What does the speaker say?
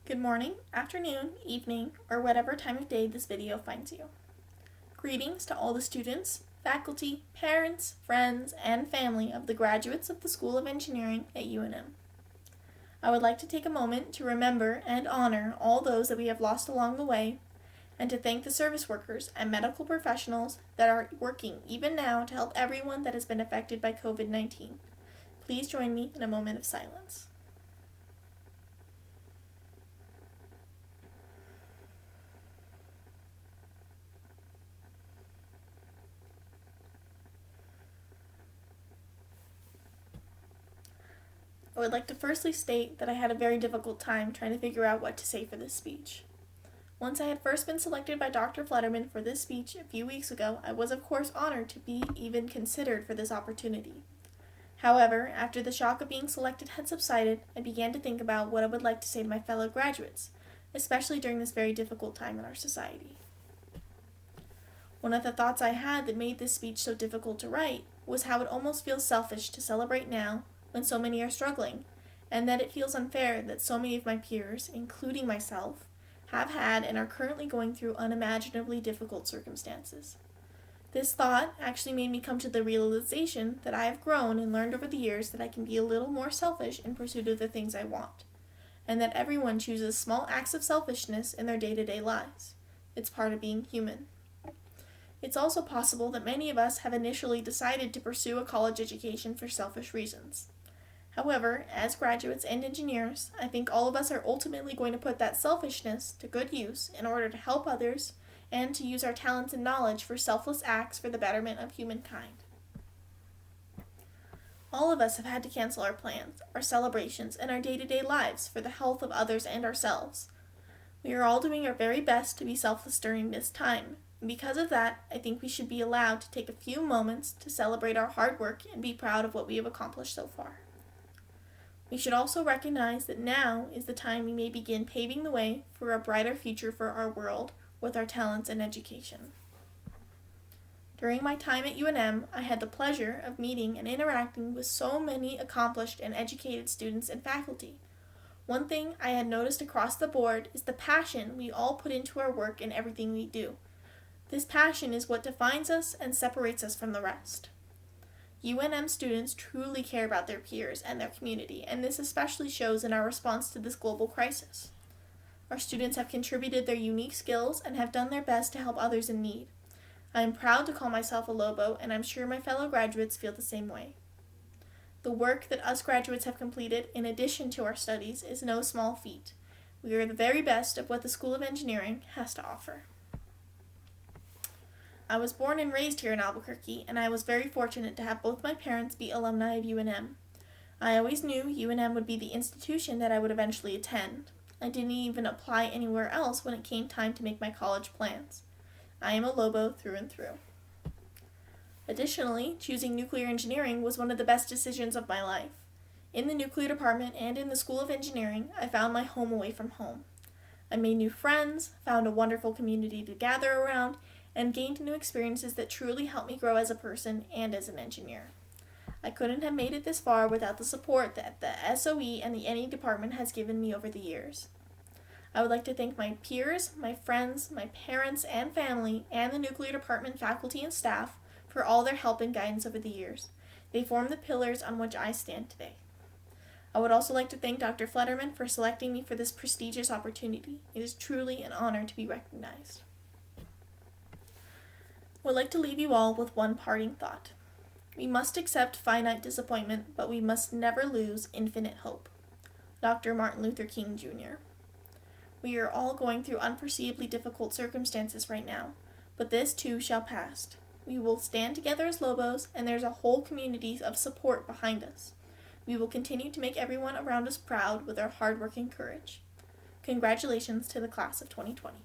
Good morning, afternoon, evening, or whatever time of day this video finds you. Greetings to all the students, faculty, parents, friends, and family of the graduates of the School of Engineering at UNM. I would like to take a moment to remember and honor all those that we have lost along the way, and to thank the service workers and medical professionals that are working even now to help everyone that has been affected by COVID-19. Please join me in a moment of silence. I would like to firstly state that I had a very difficult time trying to figure out what to say for this speech. Once I had first been selected by Dr. Flutterman for this speech a few weeks ago, I was of course honored to be even considered for this opportunity. However, after the shock of being selected had subsided, I began to think about what I would like to say to my fellow graduates, especially during this very difficult time in our society. One of the thoughts I had that made this speech so difficult to write was how it almost feels selfish to celebrate now when so many are struggling, and that it feels unfair that so many of my peers, including myself, have had and are currently going through unimaginably difficult circumstances. This thought actually made me come to the realization that I have grown and learned over the years that I can be a little more selfish in pursuit of the things I want, and that everyone chooses small acts of selfishness in their day-to-day lives. It's part of being human. It's also possible that many of us have initially decided to pursue a college education for selfish reasons. However, as graduates and engineers, I think all of us are ultimately going to put that selfishness to good use in order to help others and to use our talents and knowledge for selfless acts for the betterment of humankind. All of us have had to cancel our plans, our celebrations, and our day-to-day lives for the health of others and ourselves. We are all doing our very best to be selfless during this time, and because of that, I think we should be allowed to take a few moments to celebrate our hard work and be proud of what we have accomplished so far. We should also recognize that now is the time we may begin paving the way for a brighter future for our world with our talents and education. During my time at UNM, I had the pleasure of meeting and interacting with so many accomplished and educated students and faculty. One thing I had noticed across the board is the passion we all put into our work and everything we do. This passion is what defines us and separates us from the rest. UNM students truly care about their peers and their community, and this especially shows in our response to this global crisis. Our students have contributed their unique skills and have done their best to help others in need. I am proud to call myself a Lobo, and I'm sure my fellow graduates feel the same way. The work that us graduates have completed, in addition to our studies, is no small feat. We are the very best of what the School of Engineering has to offer. I was born and raised here in Albuquerque, and I was very fortunate to have both my parents be alumni of UNM. I always knew UNM would be the institution that I would eventually attend. I didn't even apply anywhere else when it came time to make my college plans. I am a Lobo through and through. Additionally, choosing nuclear engineering was one of the best decisions of my life. In the nuclear department and in the School of Engineering, I found my home away from home. I made new friends, found a wonderful community to gather around, and gained new experiences that truly helped me grow as a person and as an engineer. I couldn't have made it this far without the support that the SOE and the NE department has given me over the years. I would like to thank my peers, my friends, my parents and family, and the nuclear department faculty and staff for all their help and guidance over the years. They form the pillars on which I stand today. I would also like to thank Dr. Flutterman for selecting me for this prestigious opportunity. It is truly an honor to be recognized. I would like to leave you all with one parting thought. We must accept finite disappointment, but we must never lose infinite hope. Dr. Martin Luther King, Jr. We are all going through unforeseeably difficult circumstances right now, but this too shall pass. We will stand together as Lobos, and there's a whole community of support behind us. We will continue to make everyone around us proud with our hard work and courage. Congratulations to the class of 2020.